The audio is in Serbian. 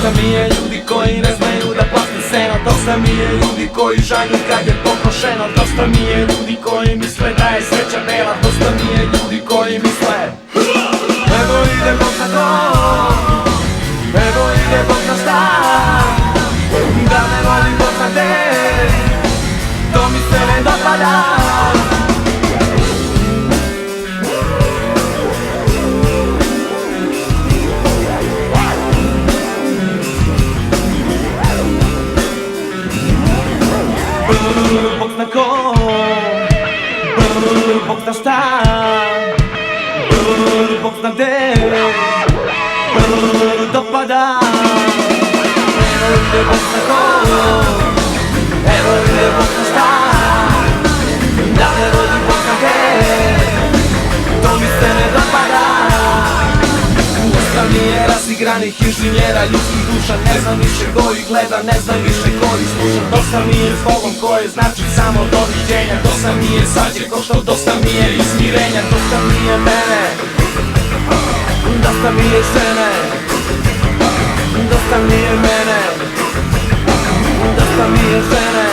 Dosta mi je ljudi koji ne znaju da plate seno. Dosta mi je ljudi koji žanju kad je pokošeno. Dosta mi je ljudi koji misle da je sreća bela. Dosta mi je ljudi koji misle evo ide Bog na to, evo ide Bog na šta. Da me voli Bog na te, to mi se ne dopada. Bog zna ko, Bog zna šta, Bog zna gde dopada. Evo ide Bog zna ko, evo ide Bog zna šta. Da me vodi Bog zna gde, to mi se ne dopada. Dosta mi je razigranih inženjera ljudskih duša. Ne znam više ko ih gleda, ne znam više ko ih sluša. Dosta mi je zbogom koje znači samo doviđenja. Dosta mi je svađe ko što dosta mi je izmirenja. Dosta mi je mene, dosta mi je žene. Dosta mi je mene, dosta mi je žene.